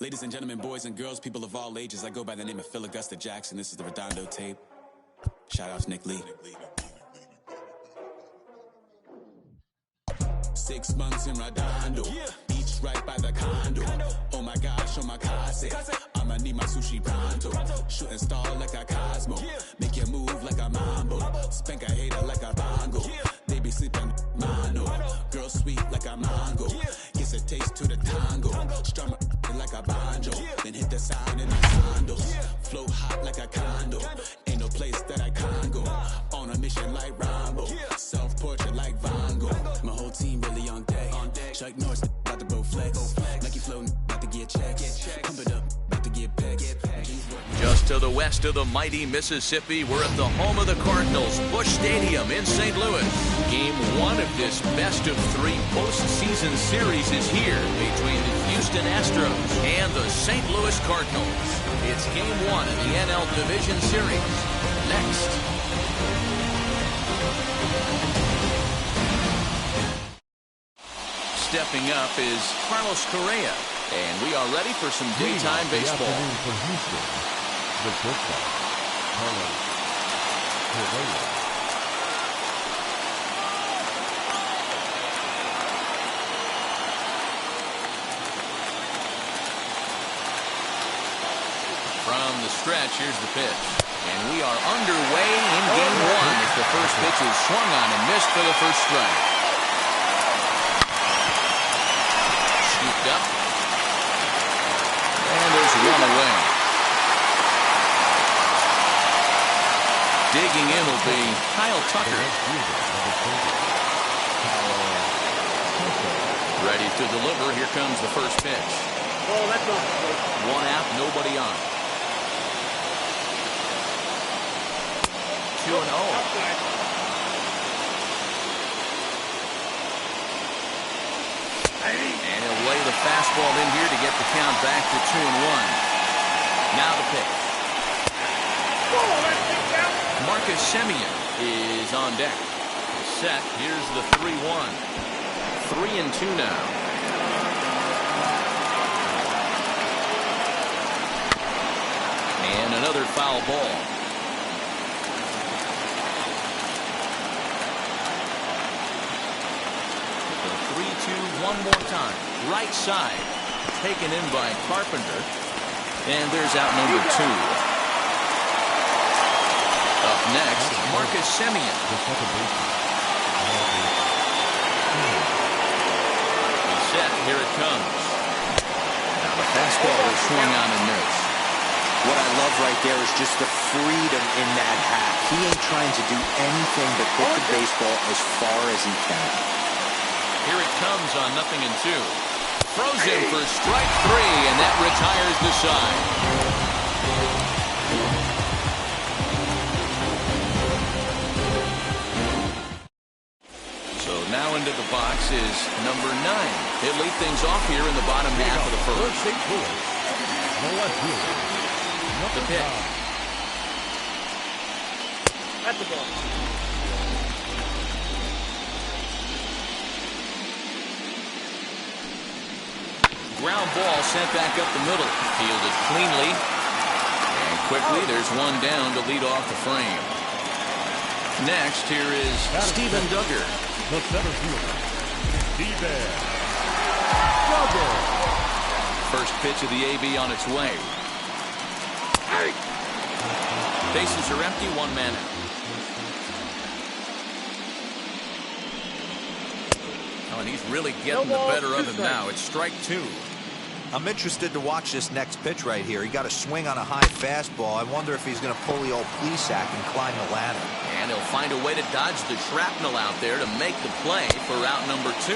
Ladies and gentlemen, boys and girls, people of all ages, I go by the name of Phil Augusta Jackson. This is the Redondo tape. Shout out to Nick Lee. 6 months in Redondo, beach right by the condo. Oh my gosh, oh my casa, I'ma need my sushi pronto. Shooting star like a Cosmo, make you move like a mambo. Spank a hater like a bongo. They be sleeping mano, girl sweet like a mango. Gets a taste to the tango, strum like a banjo. Then hit the sound in the condos. Flow hot like a condo, ain't no place that I can't go. On a mission like Rambo, self-portrait like Van Gogh. My whole team really on deck. Chuck Norris about to blow flex. Nike flow about to get checks. Pump it up, about to get pecks. Just to the west of the mighty Mississippi, we're at the home of the Cardinals, Busch Stadium in St. Louis. Game 1 of this best-of-3 postseason series is here between the Houston Astros and the St. Louis Cardinals. It's Game 1 of the NL Division Series. Next. Stepping up is Carlos Correa, and we are ready for some daytime baseball. For Houston, the shortstop, Carlos Correa. From the stretch, here's the pitch. And we are underway in Game 1 as the first pitch is swung on and missed for the first strike. Scooped up. And there's one away. Digging in will be Kyle Tucker. Ready to deliver. Here comes the first pitch. Oh, that's not. 1 out, nobody on. 2-0. And he'll lay the fastball in here to get the count back to 2-1. Now the pitch. Marcus Semien is on deck. Set. Here's the 3-1. 3-2 now. And another foul ball. The 3-2 one more time. Right side. Taken in by Carpenter. And there's out number 2. Up next, Marcus Semien. He's set. Here it comes. Now the fastball is swung on and missed. What I love right there is just the freedom in that hat. He ain't trying to do anything but hit the baseball as far as he can. Here it comes on 0-2. Throws in for strike 3, and that retires the side. So now into the box is number 9. He'll lead things off here in the bottom half of the first. The pitch. At the ball. Ground ball sent back up the middle. Fielded cleanly. And quickly, there's one down to lead off the frame. Next, here is Steven Duggar. The center fielder, Steven Duggar. First pitch of the AB on its way. Bases are empty, 1 man out. Oh, and he's really getting the better of him now. It's strike 2. I'm interested to watch this next pitch right here. He got a swing on a high fastball. I wonder if he's going to pull the old Plesac and climb the ladder. And he'll find a way to dodge the shrapnel out there to make the play for out number 2.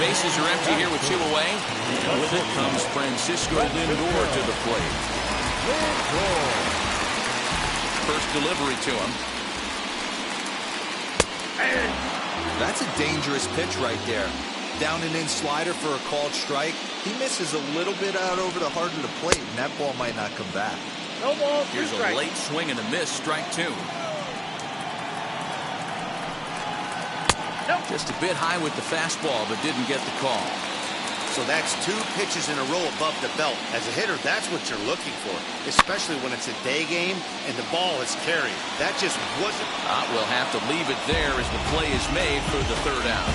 Bases are empty here with 2 away. And with it comes Francisco Lindor to the plate. First delivery to him. That's a dangerous pitch right there. down and in slider for a called strike. He misses a little bit out over the heart of the plate, and that ball might not come back. No ball, Here's a late swing and a miss, strike two. Nope. Just a bit high with the fastball, but didn't get the call. So that's 2 pitches in a row above the belt. As a hitter, that's what you're looking for, especially when it's a day game and the ball is carried. That just wasn't. We'll have to leave it there as the play is made for the third out.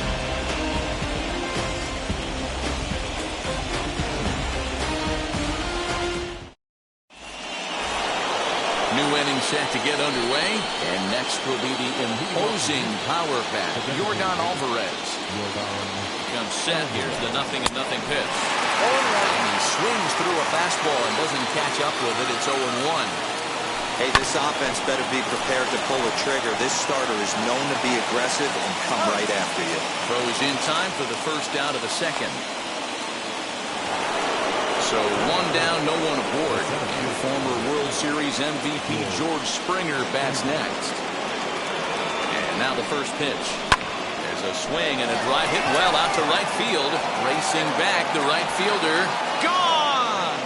New inning set to get underway, and next will be the imposing power bat, Yordan Alvarez. Comes set. Here's the 0-0 pitch. And he swings through a fastball and doesn't catch up with it. It's 0-1. Hey, this offense better be prepared to pull a trigger. This starter is known to be aggressive and come right after you. Throws in time for the first out of the second. So 1 down, no one aboard. And former World Series MVP George Springer bats next. And now the first pitch. There's a swing and a drive hit well out to right field. Racing back, the right fielder. Gone!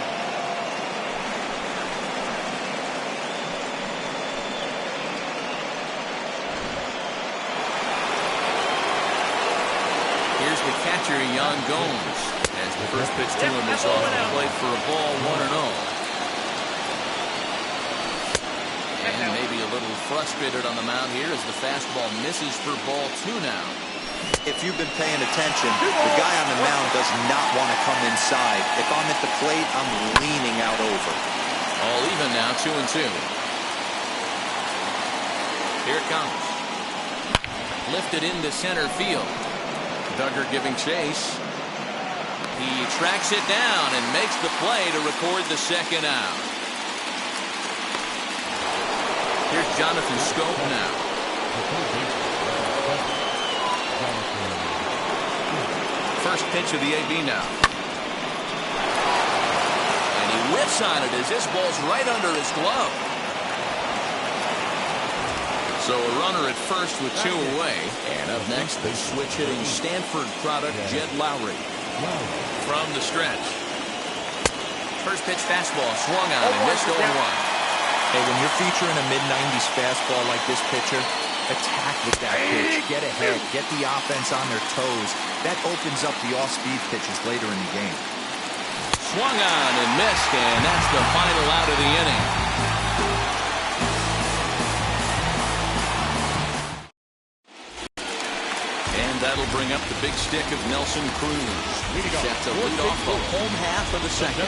Here's the catcher, Yan Gomes. As the first pitch to him is off the plate for a ball, 1-0. And maybe a little frustrated on the mound here as the fastball misses for ball 2 now. If you've been paying attention, the guy on the mound does not want to come inside. If I'm at the plate, I'm leaning out over. All even now, 2-2. Here it comes. Lifted into center field. Duggar giving chase. He tracks it down and makes the play to record the second out. Here's Jonathan Scope now. First pitch of the AB now. And he whiffs on it as this ball's right under his glove. So a runner at first with 2 away. And up next, the switch-hitting Stanford product, Jed Lowry. From the stretch. First pitch fastball swung on and missed 0-1. Hey, when you're featuring a mid-90s fastball like this pitcher, attack with that pitch. Get ahead. Get the offense on their toes. That opens up the off-speed pitches later in the game. Swung on and missed, and that's the final out of the inning. And that'll bring up the big stick of Nelson Cruz. Set to lead off the home half of the second.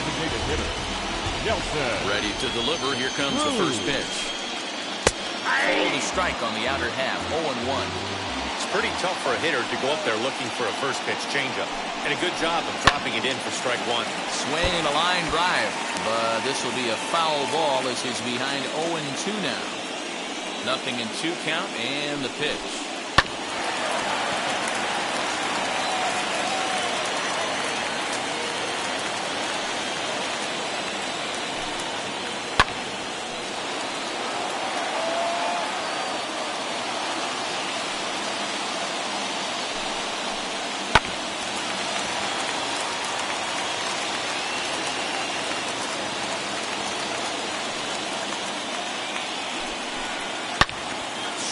Ready to deliver. Here comes the first pitch. Full to strike on the outer half. 0-1. It's pretty tough for a hitter to go up there looking for a first pitch changeup. And a good job of dropping it in for strike 1. Swing and a line drive. But this will be a foul ball as he's behind 0-2 now. 0-2 count and the pitch.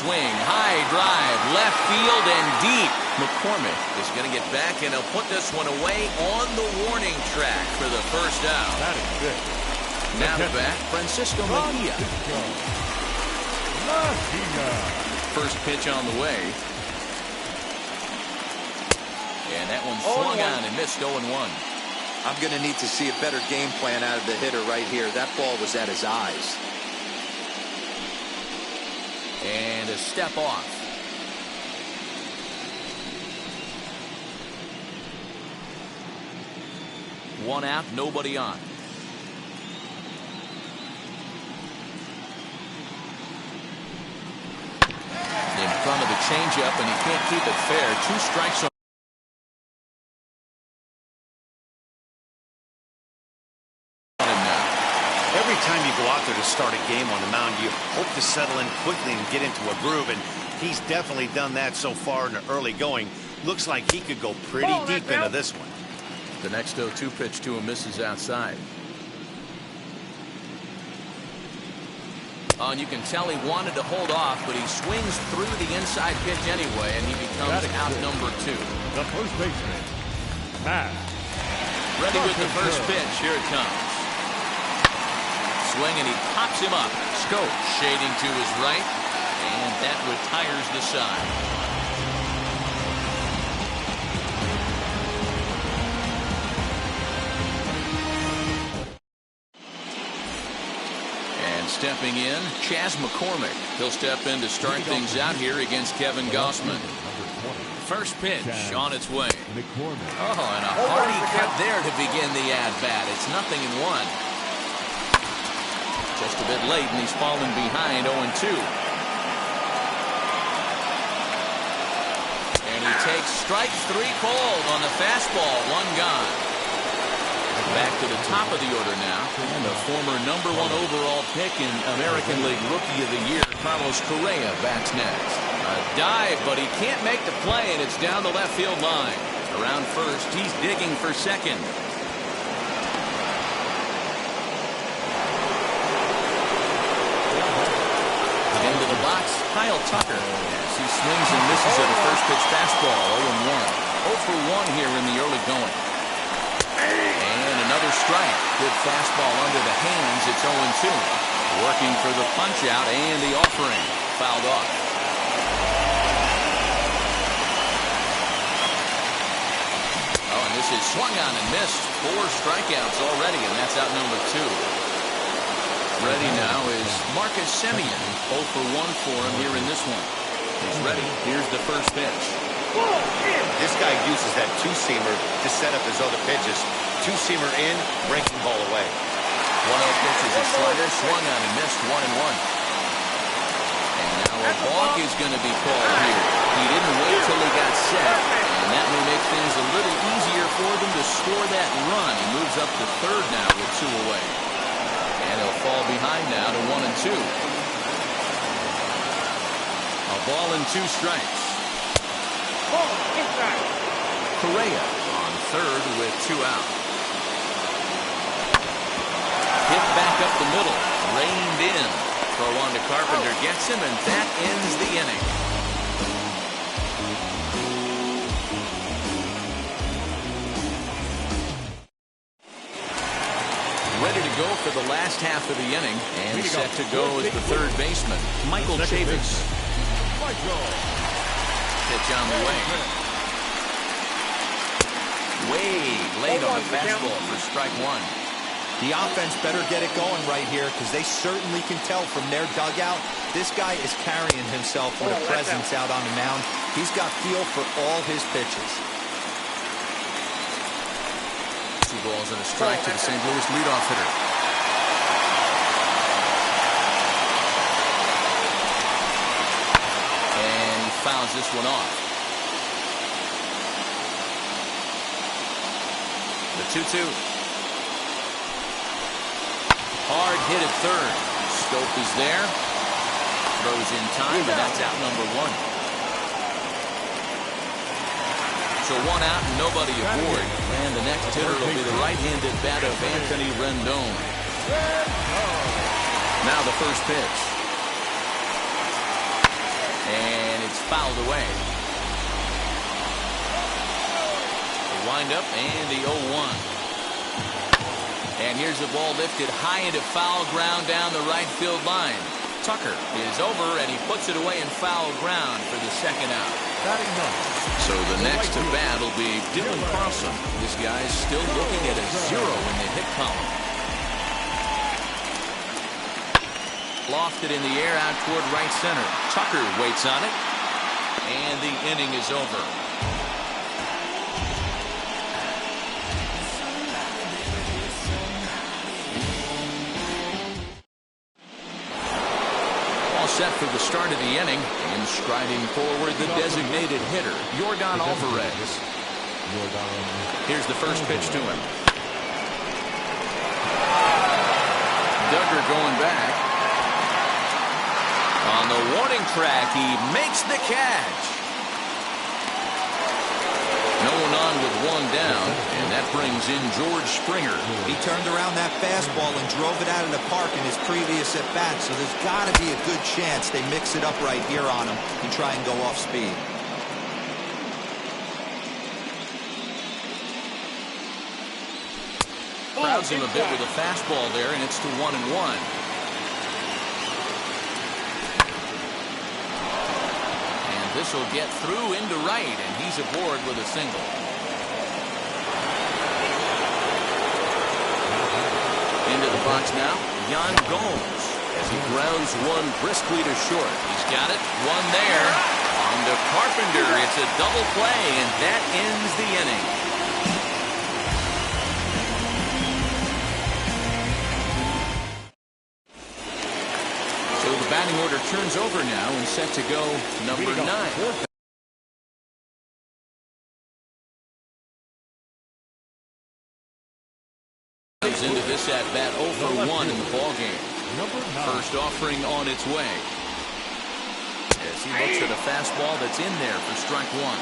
Swing, high drive, left field and deep. McCormick is going to get back, and he'll put this one away on the warning track for the first out. That is good. Now to bat, Francisco Mejia. First pitch on the way. And that one swung on and missed 0-1. I'm going to need to see a better game plan out of the hitter right here. That ball was at his eyes. And a step off. One out, nobody on. In front of the changeup, and he can't keep it fair. 2 strikes on. Every time you go out there to start a game on the mound, you hope to settle in quickly and get into a groove, and he's definitely done that so far in the early going. Looks like he could go pretty deep into this one. The next 0-2 pitch to him misses outside. Oh, and you can tell he wanted to hold off, but he swings through the inside pitch anyway, and he becomes out number 2. The first baseman, Matt. Ready with the first pitch. Here it comes. Swing, and he pops him up. Scope shading to his right, and that retires the side. Stepping in, Chas McCormick. He'll step in to start things out here against Kevin Gossman. First pitch on its way. Oh, and a hearty cut there to begin the at-bat. It's 0-1. Just a bit late, and he's fallen behind 0-2. And he takes strike 3 cold on the fastball. 1 gone. Back to the top of the order now, and the former #1 overall pick in American League Rookie of the Year, Carlos Correa, bats next. A dive, but he can't make the play, and it's down the left field line. Around first, he's digging for second. Into the box, Kyle Tucker, as he swings and misses at a first pitch fastball, 0-1. 0 for 1 here in the early going. Another strike. Good fastball under the hands. It's 0-2. Working for the punch out and the offering. Fouled off. Oh, and this is swung on and missed. 4 strikeouts already, and that's out number 2. Ready now is Marcus Semien. 0 for 1 for him here in this one. He's ready. Here's the first pitch. This guy uses that 2-seamer to set up his other pitches. 2-seamer in, breaking ball away. 1-0 pitch is a slider, swung on and missed, 1-1. And now a balk is going to be called here. He didn't wait till he got set, and that may make things a little easier for them to score that run. He moves up to third now with 2 away. And he'll fall behind now to 1-2. A ball and 2 strikes. Correa on third with 2 out. Hit back up the middle, reined in. Throw on to Carpenter, gets him, and that ends the inning. Ready to go for the last half of the inning, and set to go is the third baseman, Michael Chavis. Pitch on the way. Way late on the fastball for strike 1. The offense better get it going right here, because they certainly can tell from their dugout this guy is carrying himself with a presence out on the mound. He's got feel for all his pitches. 2 balls and a strike to the St. Louis leadoff hitter. And he fouls this one off. The 2-2. Hard hit at third. Scope is there. Throws in time, and that's out number 1. So 1 out and nobody aboard. And the next hitter will be the right-handed bat of Anthony Rendon. Now the first pitch. And it's fouled away. The windup and the 0-1. And here's the ball lifted high into foul ground down the right field line. Tucker is over, and he puts it away in foul ground for the second out. So the next to bat will be Dylan Carlson. This guy's still looking at a 0 in the hit column. Lofted in the air out toward right center. Tucker waits on it, and the inning is over. Set for the start of the inning, and striding forward the designated hitter, Yordan Alvarez. Here's the first pitch to him. Duggar going back. On the warning track, he makes the catch. No one on with one down, and that brings in George Springer. He turned around that fastball and drove it out of the park in his previous at-bat, so there's got to be a good chance they mix it up right here on him and try and go off speed. Crowds him a bit with a fastball there, and it's to 1-1. And this will get through into right, and he's aboard with a single. Into the box now, Yan Gomes, as he grounds one briskly to short. He's got it, one there. On to Carpenter, it's a double play, and that ends the inning. Batting order turns over now and set to go number 9. Comes into this at bat 0 for 1 in the ball game. First offering on its way. As he looks at a fastball that's in there for strike 1.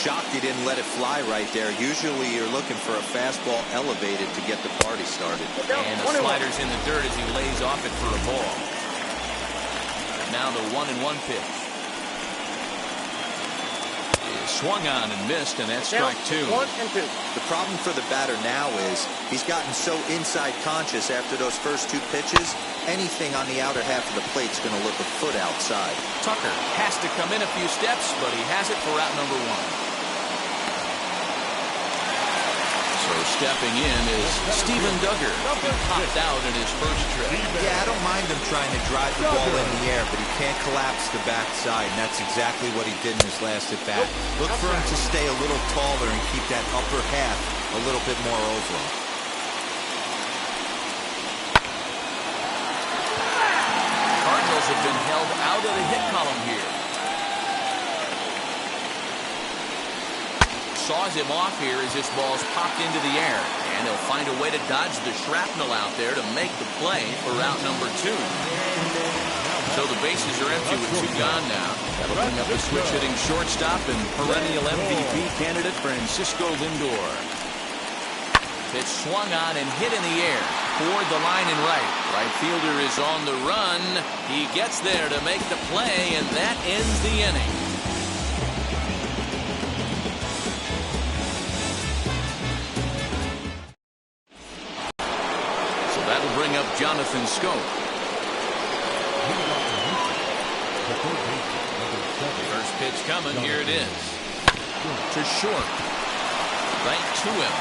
Shocked he didn't let it fly right there. Usually you're looking for a fastball elevated to get the party started. And the slider's in the dirt as he lays off it for a ball. Now the 1-1 pitch. Swung on and missed, and that's strike 2. 1-2. The problem for the batter now is he's gotten so inside conscious after those first 2 pitches, anything on the outer half of the plate's going to look a foot outside. Tucker has to come in a few steps, but he has it for out number 1. So stepping in is Steven Duggar, who popped out in his first trip. Yeah, I don't mind him trying to drive the ball in the air, but he can't collapse the backside, and that's exactly what he did in his last at-bat. Look for him to stay a little taller and keep that upper half a little bit more over him. Cardinals have been held out of the hit column here. Saws him off here as this ball's popped into the air, and he'll find a way to dodge the shrapnel out there to make the play for route number 2. So the bases are empty with 2 gone now. That'll bring up the switch hitting shortstop and perennial MVP candidate Francisco Lindor. Pitch swung on and hit in the air toward the line and right. Right fielder is on the run. He gets there to make the play, and that ends the inning. That'll bring up Jonathan Scope. First pitch coming. Here it is. To short. Right to him.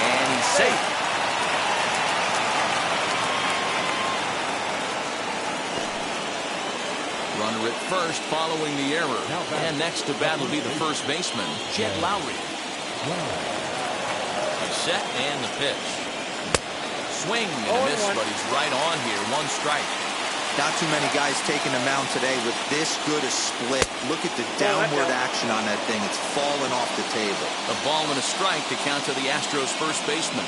And he's safe. Runner at first following the error. And next to bat will be the first baseman, Jed Lowry. Set and the pitch. Swing and a miss, but he's right on here. 1 strike. Not too many guys taking the mound today with this good a split. Look at the downward action on that thing. It's falling off the table. A ball and a strike to count to the Astros first baseman.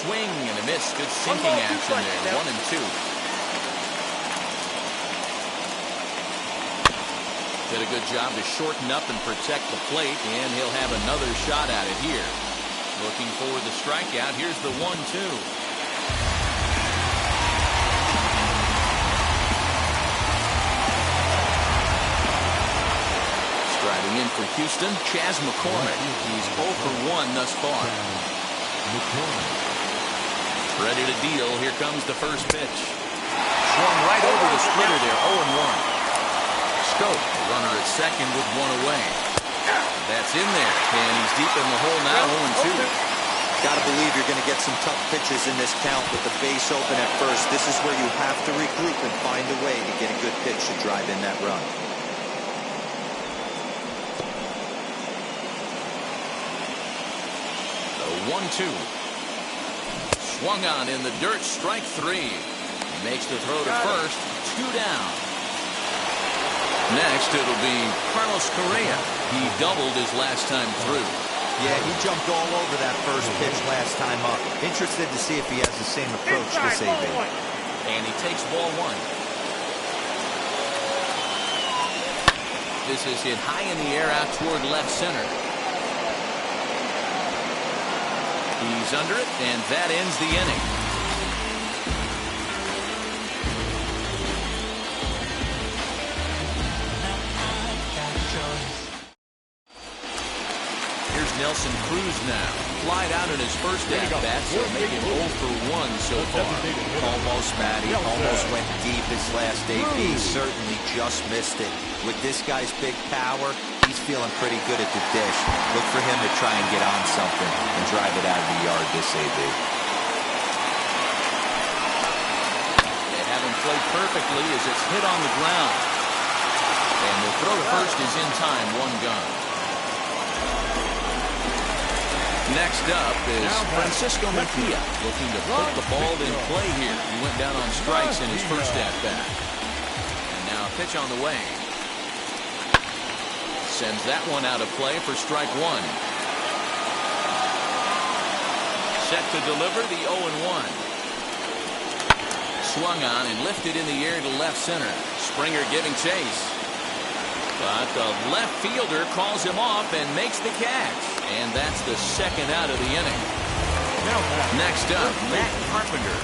Swing and a miss. Good sinking action there. 1-2. Did a good job to shorten up and protect the plate, and he'll have another shot at it here. Looking for the strikeout. Here's the 1-2. Striding in for Houston, Chas McCormick. He's 0 for 1 thus far. Ready to deal. Here comes the first pitch. Swung right over the splitter there. 0-1. Scope, the runner at second with 1 away. That's in there, and he's deep in the hole now, 0-2. Got to believe you're going to get some tough pitches in this count with the base open at first. This is where you have to regroup and find a way to get a good pitch to drive in that run. The 1-2. Swung on in the dirt, strike 3. He makes the throw to first, 2 down. Next, it'll be Carlos Correa. He doubled his last time through. Yeah, he jumped all over that first pitch last time up. Interested to see if he has the same approach this AB. And he takes ball 1. This is hit high in the air out toward left center. He's under it, and that ends the inning. Here's Nelson Cruz now. Flied out in his first at-bat, so make him 0 for 1 so far. Almost, Matty. Almost went deep his last AB. Certainly just missed it. With this guy's big power, he's feeling pretty good at the dish. Look for him to try and get on something and drive it out of the yard this AB. They have him played perfectly as it's hit on the ground. And the throw to first is in time, 1 gun. Next up is Francisco Mejia, looking to put the ball in play here. He went down on strikes in his first at-bat. And now a pitch on the way. Sends that one out of play for strike 1. Set to deliver the 0-1. Swung on and lifted in the air to left center. Springer giving chase. But the left fielder calls him off and makes the catch. And that's the second out of the inning. Next up, Matt Carpenter.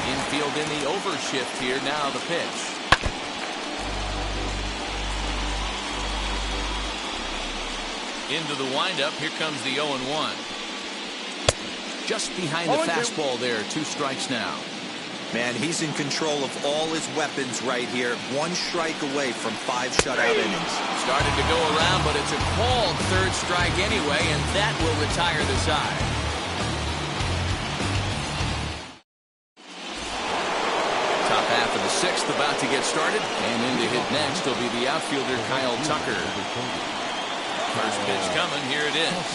Infield in the overshift here. Now the pitch. Into the windup. Here comes the 0-1. Just behind the fastball there. 2 strikes now. Man, he's in control of all his weapons right here. 1 strike away from 5 shutout innings. Started to go around, but it's a called 3rd strike anyway, and that will retire the side. Top half of the 6th about to get started, and in to hit next will be the outfielder Kyle Tucker. First pitch coming, here it is.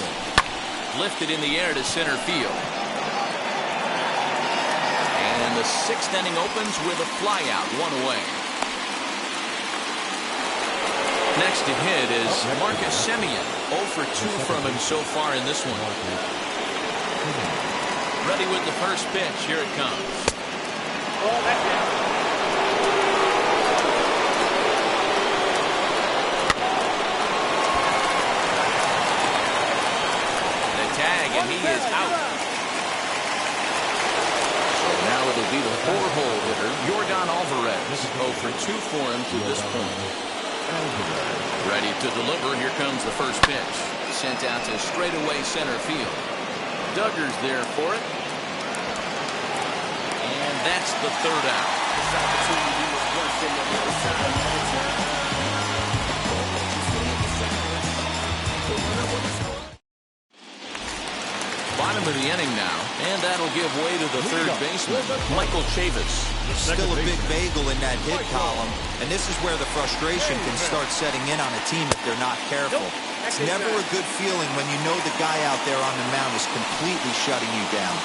Lifted in the air to center field. And the 6th inning opens with a flyout, 1 away. Next to hit is Marcus Semien. 0 for 2 from him so far in this one. Ready with the first pitch. Here it comes. The tag, and he is out. Now it'll be the 4-hole hitter, Yordan Alvarez. 0 for 2 for him to this point. Ready to deliver. Here comes the first pitch. Sent out to straightaway center field. Duggar's there for it. And that's the 3rd out. This opportunity was worse than the other side. Bottom of the inning now, and that'll give way to the 3rd baseman, Michael Chavis. Still a big bagel in that hit column, and this is where the frustration can start setting in on a team if they're not careful. It's never a good feeling when you know the guy out there on the mound is completely shutting you down.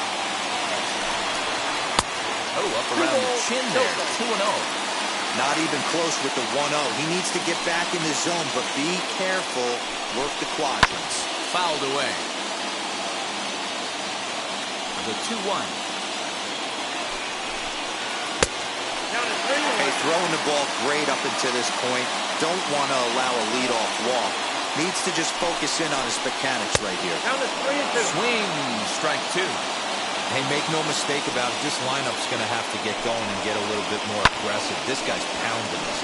Oh, up around the chin there, 2-0. Not even close with the 1-0. He needs to get back in the zone, but be careful. Work the quadrants. Fouled away. The 2-1. Hey, throwing the ball great up until this point. Don't want to allow a leadoff walk. Needs to just focus in on his mechanics right here. Swing, strike 2. Hey, make no mistake about it. This lineup's going to have to get going and get a little bit more aggressive. This guy's pounding us.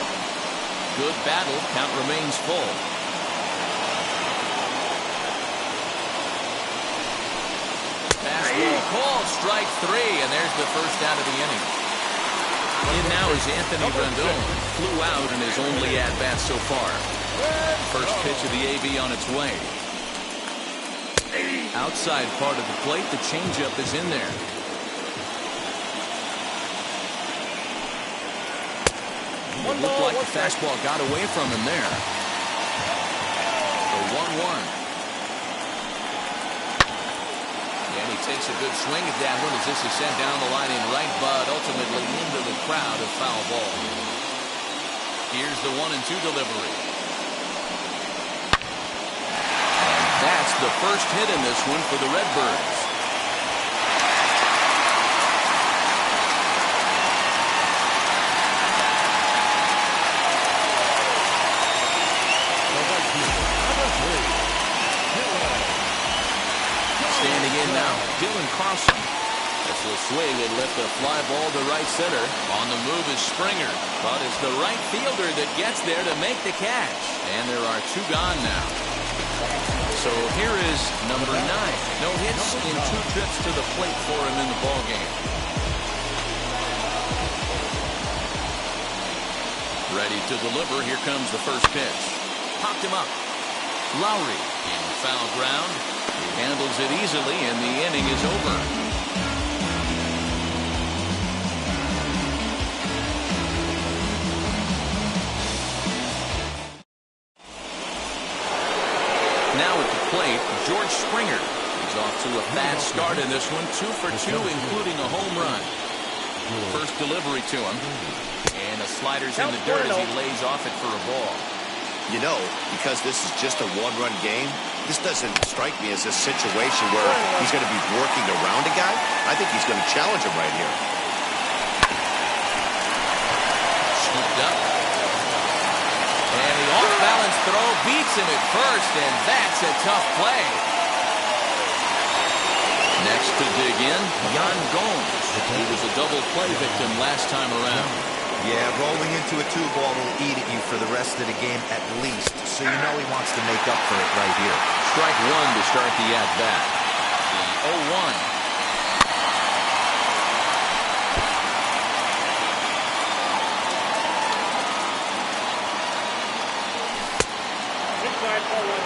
Good battle. Count remains full. Fastball called, strike 3, and there's the first out of the inning. In now is Anthony Rendon. Flew out in his only at-bat so far. First pitch of the AB on its way. Outside part of the plate, the changeup is in there. It looked like the fastball got away from him there. The 1-1. And he takes a good swing at that one as this is sent down the line in right, but ultimately into the crowd, a foul ball. Here's the 1-2 delivery. And that's the first hit in this one for the Redbirds. Dylan Carlson. This will swing and lift a fly ball to right center. On the move is Springer, but it's the right fielder that gets there to make the catch. And there are 2 gone now. So here is number 9. No hits in 2 trips to the plate for him in the ballgame. Ready to deliver. Here comes the first pitch. Popped him up. Lowry in foul ground. He handles it easily, and the inning is over. Now at the plate, George Springer. He's off to a bad start in this one. 2 for 2, including a home run. First delivery to him. And a slider's in the dirt as he lays off it for a ball. You know, because this is just a 1-run game, this doesn't strike me as a situation where he's going to be working around a guy. I think he's going to challenge him right here. Scooped up. And the off-balance throw beats him at first, and that's a tough play. Next to dig in, Yan Gomes. He was a double play victim last time around. Yeah, rolling into a 2-ball will eat at you for the rest of the game at least, so you know he wants to make up for it right here. Strike 1 to start the at-bat. The 0-1. Inside ball 1.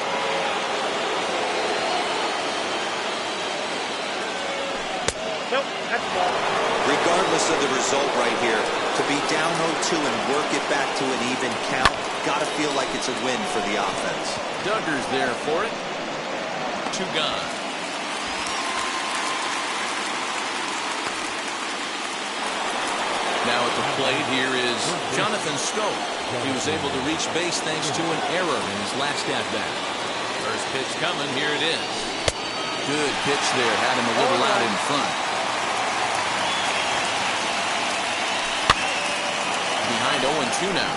Nope, that's the ball. Regardless of the result right here, to be down 0-2 and work it back to an even count, got to feel like it's a win for the offense. Duggar's there for it. 2 gone. Now at the plate, here is Jonathan Scope. He was able to reach base thanks to an error in his last at-bat. First pitch coming, here it is. Good pitch there, had him a little out in front. Behind 0-2 now.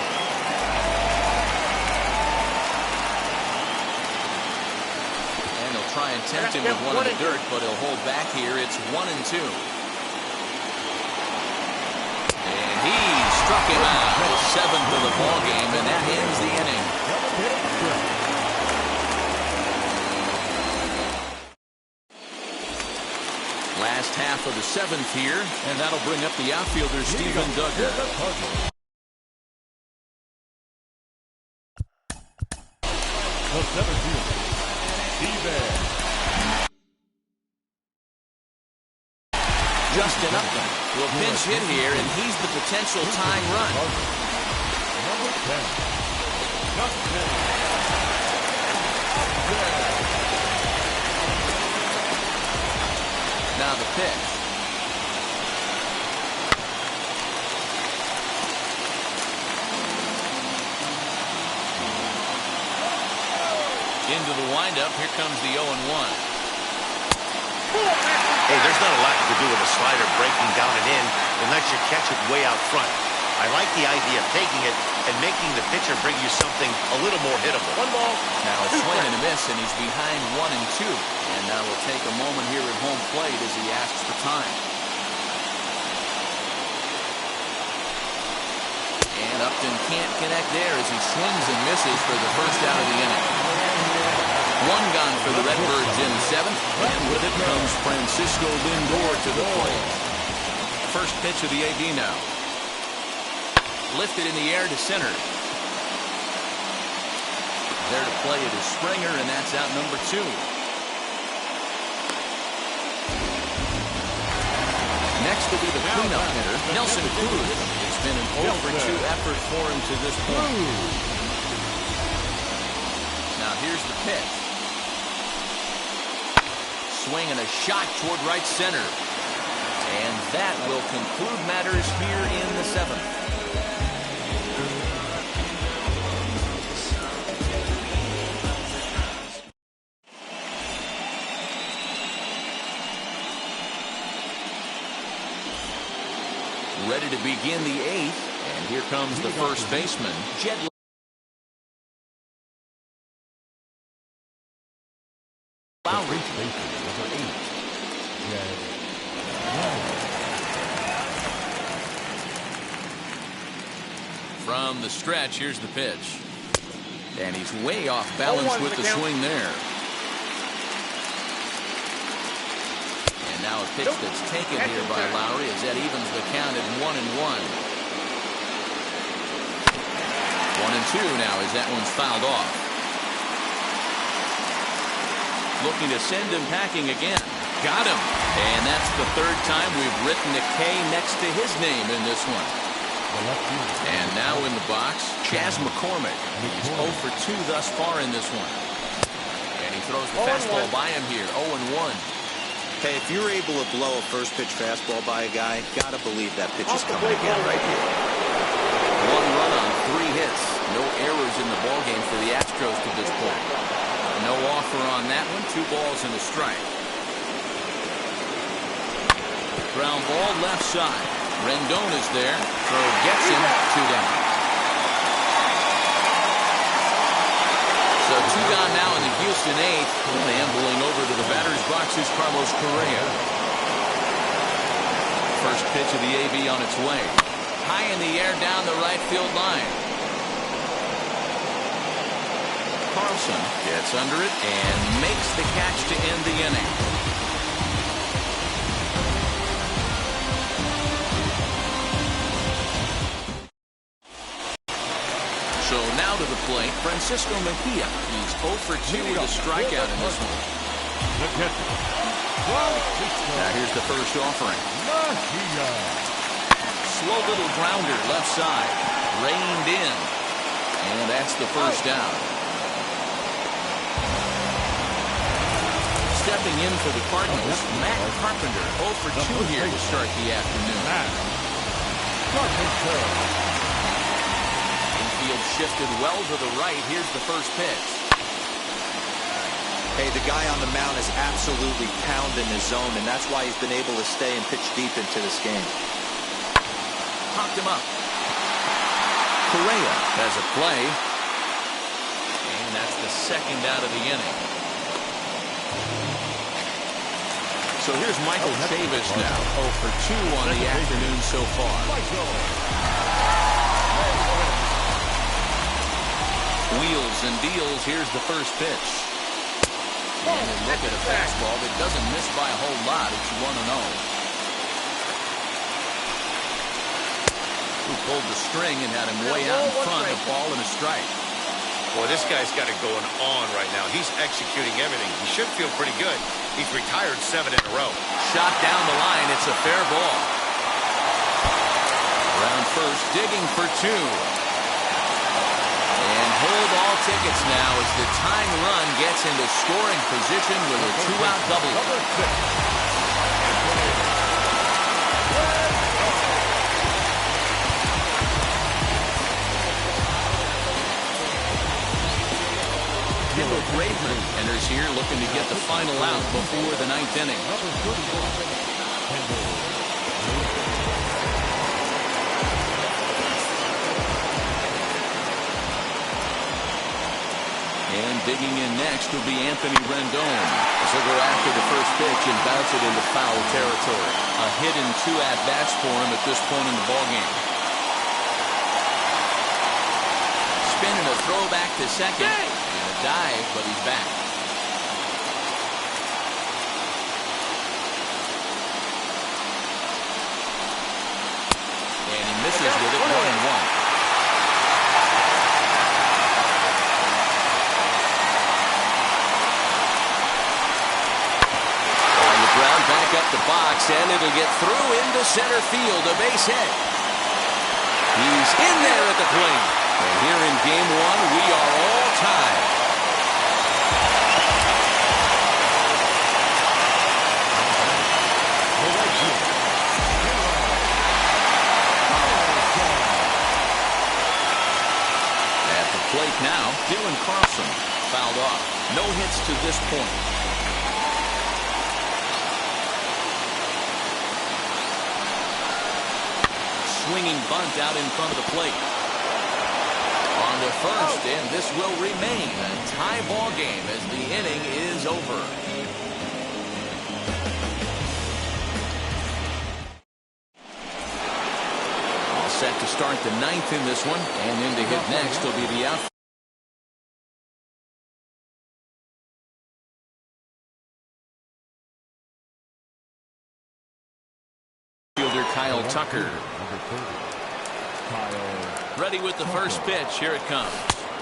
And he'll try and tempt him with one in the dirt, but he'll hold back here. It's 1-2. And he struck him out. His 7th of the ball game, and that ends the inning. Last half of the 7th here, and that'll bring up the outfielder, Steven Duggar. The 17th, Steven. Justin Upton will pinch hit here, and he's the potential tying run. Number 10, Justin. Now the pitch. Into the windup. Here comes the 0-1. Hey, there's not a lot to do with a slider breaking down and in unless you catch it way out front. I like the idea of taking it and making the pitcher bring you something a little more hittable. 1 ball. Now a swing and a miss, and he's behind 1-2. And now we'll take a moment here at home plate as he asks for time. And Upton can't connect there as he swings and misses for the first out of the inning. 1 gone for the Redbirds in the 7th, and with it comes Francisco Lindor to the plate. First pitch of the AB now. Lifted in the air to center. There to play it is Springer, and that's out number 2. Next will be the cleanup hitter, Nelson Cruz. It's been an 0-for-2 effort for him to this point. Now here's the pitch. Swing and a shot toward right center. And that will conclude matters here in the 7th. Ready to begin the 8th, and here comes the first baseman, Jed Lowry. From the stretch, here's the pitch. And he's way off balance with the swing there. And now a pitch that's taken here by Lowry as that evens the count at 1-1. 1-2 now as that one's fouled off. Looking to send him packing again. Got him. And that's the third time we've written a K next to his name in this one. And now in the box, Chas McCormick. He's 0 for 2 thus far in this one. And he throws the fastball by him here, 0-1. Hey, if you're able to blow a first pitch fastball by a guy, gotta believe that pitch is coming again right here. 1 run on 3 hits. No errors in the ballgame for the Astros to this point. No offer on that one. 2 balls and a strike. Ground ball left side. Rendon is there. Throw gets him. 2 down. So 2 gone now in the Houston 8th. Ambling over to the batter's box is Carlos Correa. First pitch of the AB on its way. High in the air down the right field line. Carlson gets under it and makes the catch to end the inning. So now to the plate, Francisco Mejia. He's 0 for 2 with a strikeout in this one. Now here's the first offering. Slow little grounder left side. Reined in. And that's the first down. Stepping in for the Cardinals, Matt Carpenter, 0 for 2 here to start the afternoon. Infield shifted well to the right. Here's the first pitch. Hey, the guy on the mound is absolutely pounding his zone, and that's why he's been able to stay and pitch deep into this game. Popped him up. Correa has a play. And that's the second out of the inning. So here's Michael Chavis now, 0 for 2 on the afternoon so far. Wheels and deals. Here's the first pitch. And a look at a fastball that doesn't miss by a whole lot. It's 1-0. Who pulled the string and had him way out in front, a ball and a strike. Boy, this guy's got it going on right now. He's executing everything. He should feel pretty good. He's retired 7 in a row. Shot down the line. It's a fair ball. Around first, digging for 2. And hold all tickets now as the tying run gets into scoring position with a 2-out double. Kendall Graveman enters here looking to get the final out before the 9th inning. And digging in next will be Anthony Rendon. So go after the first pitch and bounce it into foul territory. A hit in 2 at-bats for him at this point in the ballgame. Spin and a throw back to second. And a dive, but he's back. And he misses with it, 1-1. Back up the box, and it'll get through into center field, a base hit. He's in there at the plate. And here in game 1, we are all tied. At the plate now, Dylan Carlson fouled off. No hits to this point. Swinging bunt out in front of the plate. On to first, and this will remain a tie ball game as the inning is over. All set to start. start the ninth in this one, and in to hit next will be the outfielder Kyle Tucker. Ready with the first pitch. Here it comes.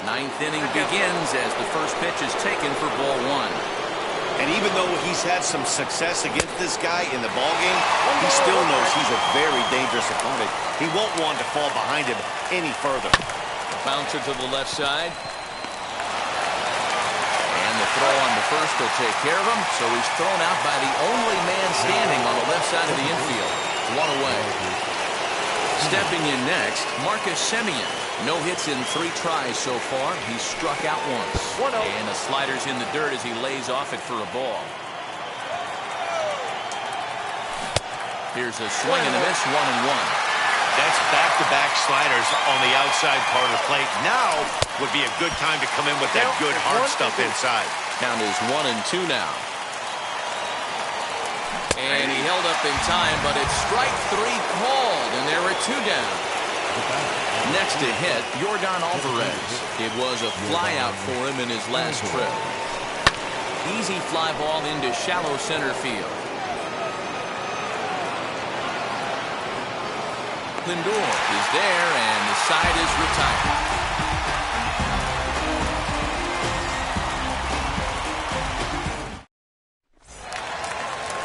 Ninth inning begins as the first pitch is taken for ball one. And even though he's had some success against this guy in the ballgame, he still knows he's a very dangerous opponent. He won't want to fall behind him any further. Bouncer to the left side. And the throw on the first will take care of him. So he's thrown out by the only man standing on the left side of the infield. One away. Stepping in next, Marcus Semien. No hits in 3 tries so far. He's struck out once. And the slider's in the dirt as he lays off it for a ball. Here's a swing and a miss, 1-1. That's back-to-back sliders on the outside part of the plate. Now would be a good time to come in with that good hard stuff inside. Count is 1-2 now. And he held up in time, but it's strike 3 called, and there were 2 down. Next to hit, Yordan Alvarez. It was a flyout for him in his last trip. Easy fly ball into shallow center field. Lindor is there, and the side is retired.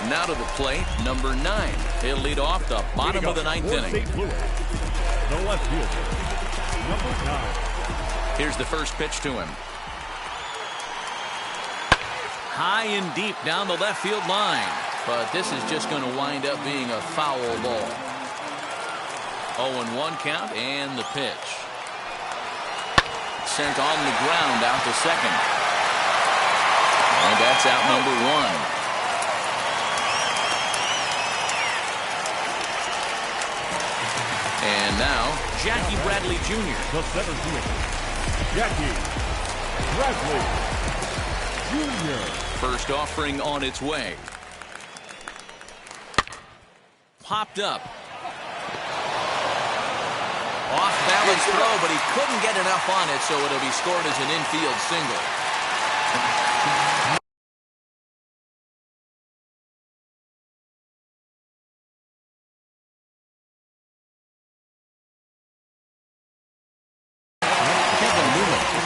Now to the plate, number 9. He'll lead off the bottom of the 9th inning. The left fielder, number 9. Here's the first pitch to him. High and deep down the left field line. But this is just going to wind up being a foul ball. 0-1 count and the pitch. Sent on the ground out to second. And that's out number 1. And now, Jackie Bradley Jr. The center fielder, Jackie Bradley Jr. First offering on its way. Popped up. Off balance throw, but he couldn't get enough on it, so it'll be scored as an infield single.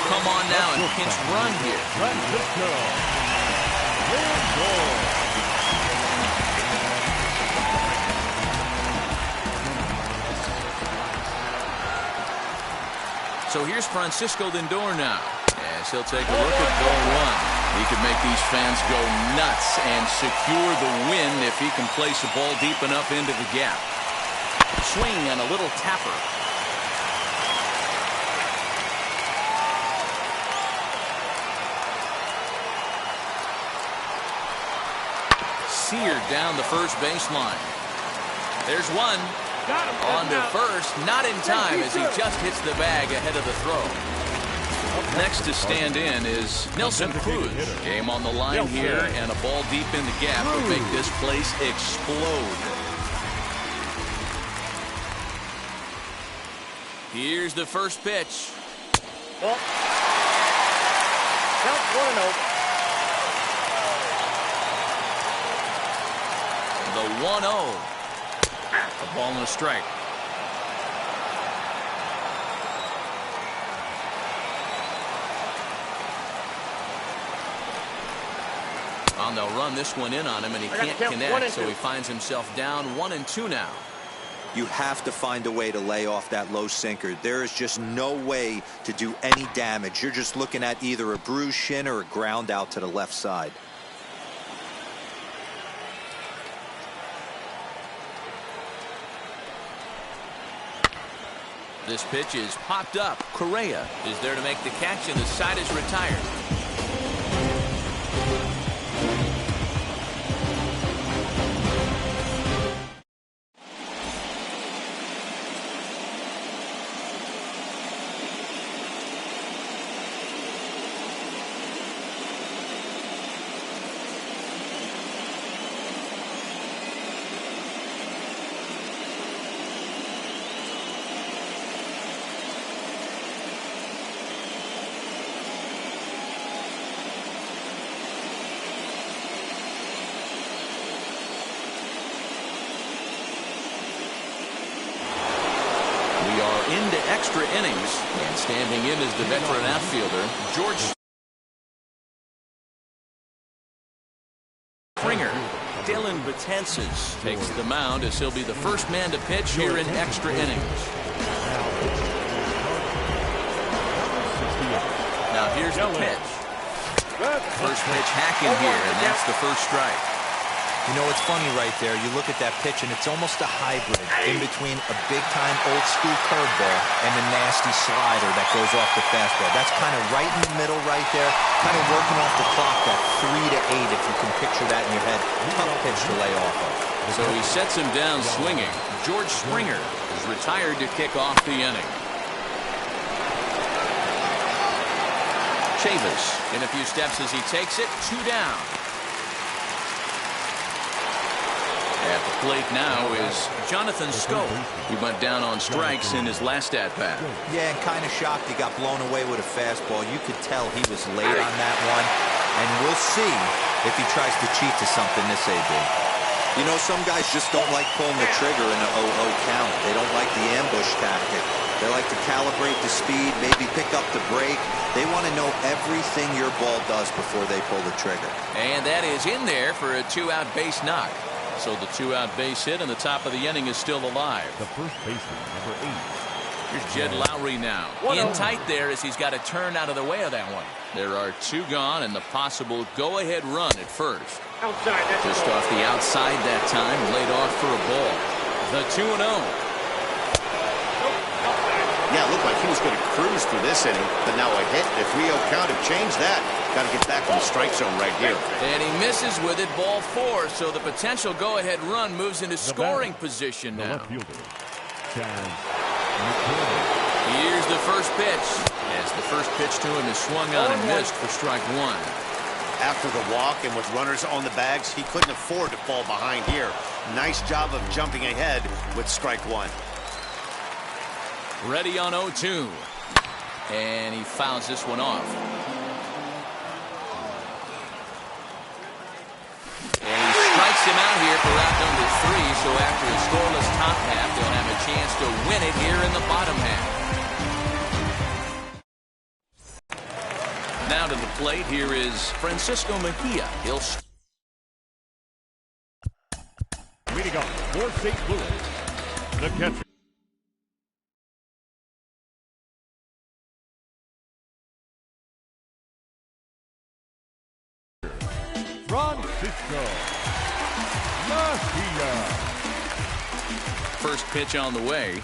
Come on now and pinch run here. Francisco So here's Francisco Lindor now, as he'll take a look at ball 1. He could make these fans go nuts and secure the win if he can place the ball deep enough into the gap. Swing and a little tapper. Seared down the first baseline. There's one. On to first, not in time as he just hits the bag ahead of the throw. Next to stand in is Nelson Cruz. Game on the line here, and a ball deep in the gap will make this place explode. Here's the first pitch. Count 1-0. The 1-0. A ball and a strike. They'll run this one in on him, and he can't connect, so he finds himself down 1-2 now. You have to find a way to lay off that low sinker. There is just no way to do any damage. You're just looking at either a bruised shin or a ground out to the left side. This pitch is popped up. Correa is there to make the catch, and the side is retired. extra innings. And standing in is the veteran outfielder, George Springer. Dylan Betances takes the mound as he'll be the first man to pitch here in extra innings. Now here's the pitch. First pitch hacking here, and that's the first strike. You know, it's funny right there. You look at that pitch, and it's almost a hybrid in between a big-time old-school curveball and a nasty slider that goes off the fastball. That's kind of right in the middle right there, kind of working off the clock, that 3 to 8, if you can picture that in your head. Tough pitch to lay off of. So he sets him down swinging. George Springer is retired to kick off the inning. Chavis in a few steps as he takes it, 2 down. At the plate now is Jonathan Scope. He went down on strikes in his last at-bat. Yeah, and kind of shocked he got blown away with a fastball. You could tell he was late on that one. And we'll see if he tries to cheat to something this AB. You know, some guys just don't like pulling the trigger in an 0-0 count. They don't like the ambush tactic. They like to calibrate the speed, maybe pick up the break. They want to know everything your ball does before they pull the trigger. And that is in there for a 2-out base knock. So the 2-out base hit and the top of the inning is still alive. The first baseman, number 8. Here's Jed Lowry now. In tight there as he's got to turn out of the way of that one. There are 2 gone and the possible go-ahead run at first. Outside, Just off the outside that time, laid off for a ball. The 2-0. Yeah, it looked like he was going to cruise through this inning, but now a hit, a 3-0 count have changed that. Got to get back in the strike zone right here. And he misses with it, ball 4, so the potential go-ahead run moves into scoring position now. Here's the first pitch, as the first pitch to him is swung on and missed for strike 1. After the walk and with runners on the bags, he couldn't afford to fall behind here. Nice job of jumping ahead with strike 1. Ready on 0-2. And he fouls this one off. And he strikes him out here for out number 3. So after a scoreless top half, they'll have a chance to win it here in the bottom half. Now to the plate, here is Francisco Mejia. He'll Leading up for St. Louis, the catcher. Francisco Mejia. First pitch on the way.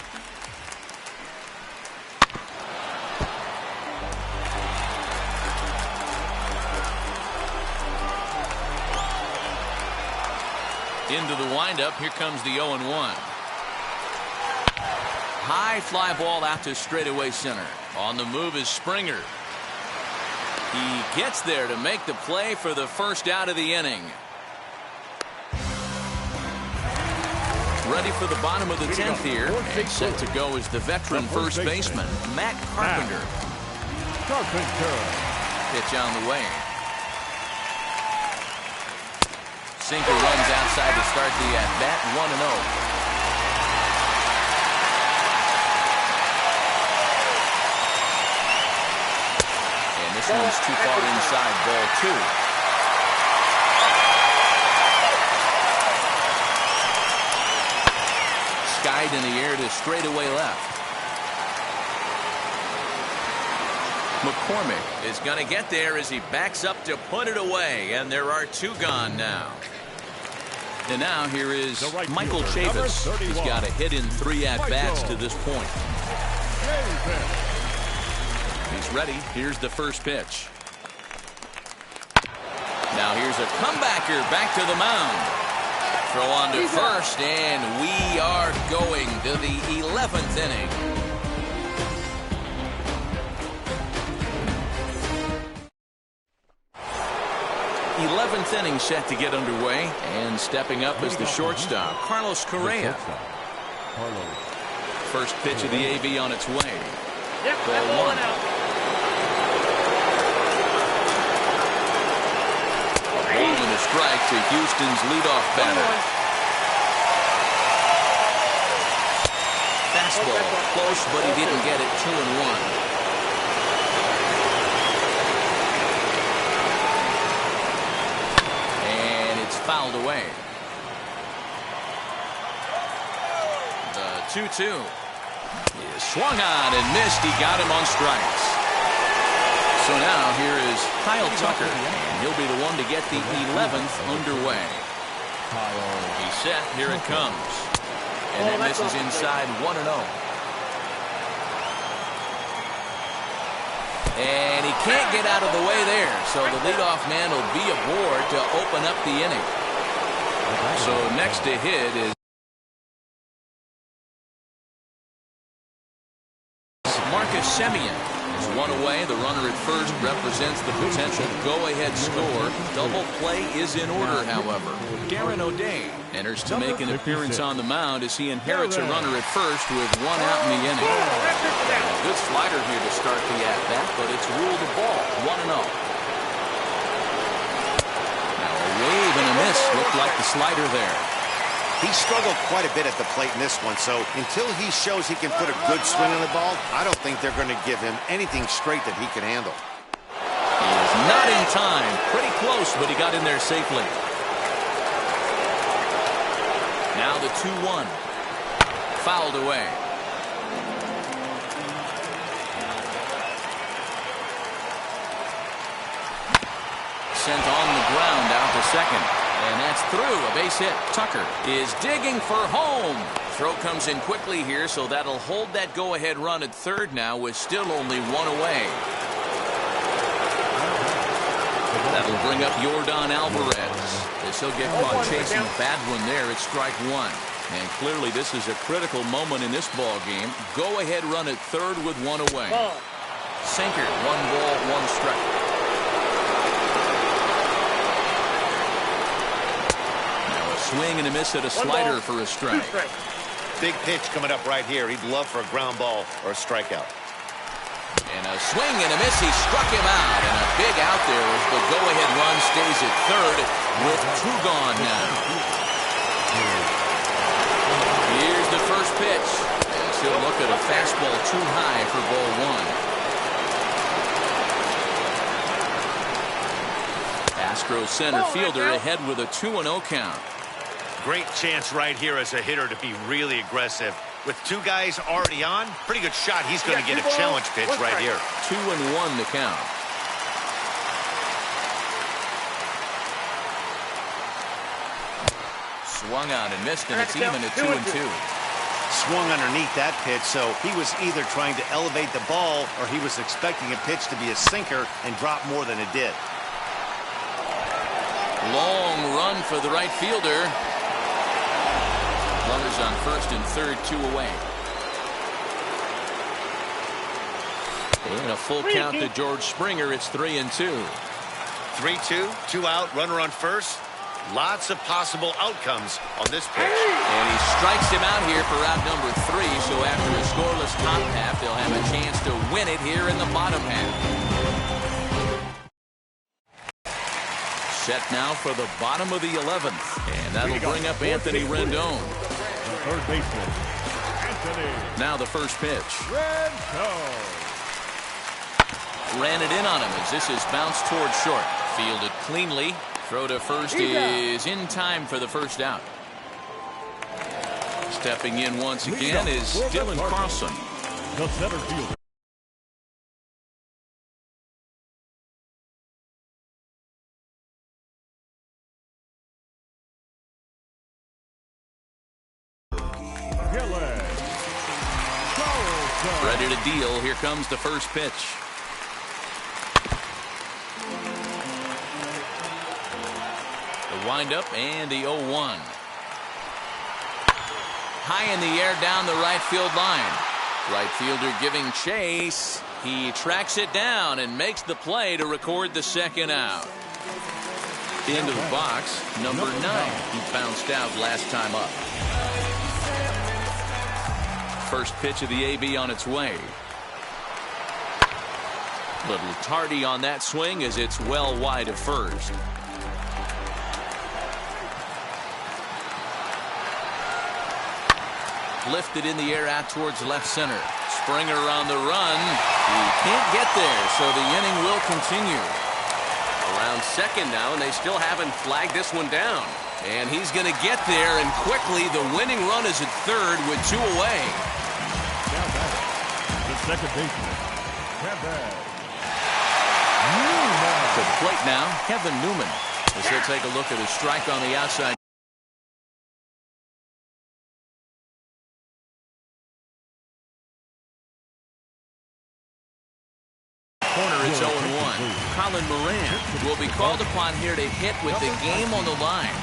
Into the windup. Here comes the 0-1. High fly ball out to straightaway center. On the move is Springer. He gets there to make the play for the first out of the inning. Ready for the bottom of the 10th here. And set to go is the veteran first baseman, Matt Carpenter. Pitch on the way. Sinker runs outside to start the at-bat, 1-0. This one's too far inside, ball 2. Skied in the air to straightaway left. McCormick is going to get there as he backs up to put it away, and there are 2 gone now. And now here is Michael Chavis. He's got a hit in 3 at-bats to this point. He's ready. Here's the first pitch. Now here's a comebacker back to the mound. Throw on to first, and we are going to the 11th inning. th inning set to get underway, and stepping up is the shortstop, Carlos Correa. First pitch of the AB on its way. Ball 1. Holding a strike to Houston's leadoff batter. fastball. Close, but he didn't get it. 2-1. And it's fouled away. The 2-2. He swung on and missed. He got him on strikes. So now here is Kyle Tucker, and he'll be the one to get the 11th underway. He's set. Here it comes. And that misses inside 1-0. And he can't get out of the way there, so the leadoff man will be aboard to open up the inning. So next to hit is Marcus Semien. Is one away. The runner at first represents the potential go-ahead score. Double play is in order, however. Darren O'Day enters to make an appearance on the mound as he inherits a runner at first with one out in the inning. A good slider here to start the at-bat, but it's ruled a ball. 1-0. Now a wave and a miss. Looked like the slider there. He struggled quite a bit at the plate in this one, so until he shows he can put a good swing on the ball, I don't think they're going to give him anything straight that he can handle. He is not in time. Pretty close, but he got in there safely. Now the 2-1. Fouled away. Sent on the ground out to second. And that's through. A base hit. Tucker is digging for home. Throw comes in quickly here, so that'll hold that go-ahead run at third now with still only one away. That'll bring up Yordan Alvarez. As he'll get caught chasing a bad one there at strike one. And clearly this is a critical moment in this ball game. Go-ahead run at third with one away. Sinker. 1 ball, 1 strike. Swing and a miss at a slider for a strike. Big pitch coming up right here. He'd love for a ground ball or a strikeout. And a swing and a miss. He struck him out. And a big out there as the go-ahead run stays at third with 2 gone now. Here's the first pitch. As he'll look at a fastball too high for ball 1. Astros center fielder ahead with a 2-0 count. Great chance right here as a hitter to be really aggressive. With 2 guys already on, pretty good shot. He's going to get a challenge pitch right here. 2-1 the count. Swung on and missed, and it's even at 2-2. Swung underneath that pitch, so he was either trying to elevate the ball or he was expecting a pitch to be a sinker and drop more than it did. Long run for the right fielder. Runners on first and third, 2 away. And a full count to George Springer. It's 3-2. 3-2, 2 out, runner on first. Lots of possible outcomes on this pitch. And he strikes him out here for out number 3. So after a scoreless top half, they'll have a chance to win it here in the bottom half. Set now for the bottom of the 11th. And that'll bring up Anthony Rendon. The third baseman, Anthony. Now the first pitch. Rendon. Ran it in on him as this is bounced towards short. Fielded cleanly. Throw to first is in time for the first out. Stepping in once again is Dylan Carlson. The center fielder. Ready to deal. Here comes the first pitch. The windup and the 0-1. High in the air down the right field line. Right fielder giving chase. He tracks it down and makes the play to record the second out. Into the box, number 9. He bounced out last time up. First pitch of the AB on its way. Little tardy on that swing as it's well wide of first. Lifted in the air out towards left center. Springer on the run. He can't get there, so the inning will continue. Around second now, and they still haven't flagged this one down. And he's going to get there, and quickly the winning run is at third with 2 away. Now back, the second baseman, Kevin To the plate now, Kevin Newman. As he'll take a look at a strike on the outside. Corner, it's 0-1. Colin Moran will be called upon here to hit with the game on the line.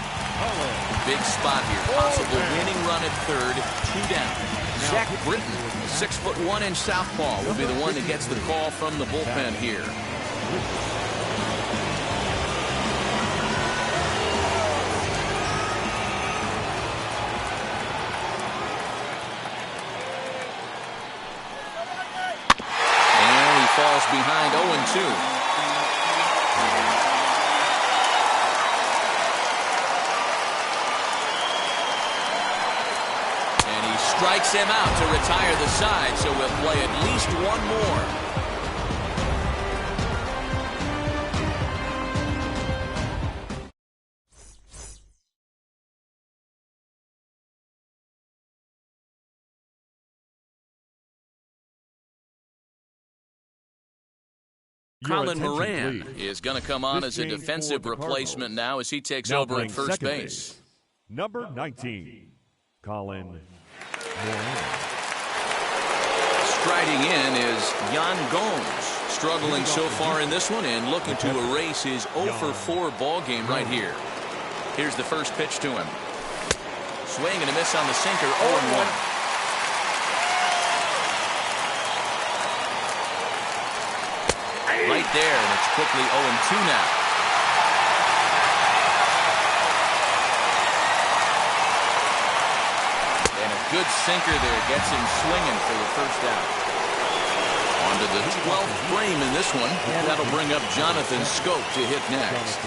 Big spot here. Possible winning run at third. 2 down. Zach Britton, 6'1" southpaw, will be the one that gets the call from the bullpen here. Falls behind 0-2. And he strikes him out to retire the side, so we'll play at least one more. Colin Moran is going to come on as a defensive replacement now as he takes over at first base. Number 19, Colin Moran. Striding in is Yan Gomes, struggling so far in this one and looking to erase his 0-for-4 ball game right here. Here's the first pitch to him. Swing and a miss on the sinker, 0-1. Right there, and it's quickly 0-2 now. And a good sinker there gets him swinging for the first out. On to the 12th frame in this one, and that'll bring up Jonathan Scope to hit next.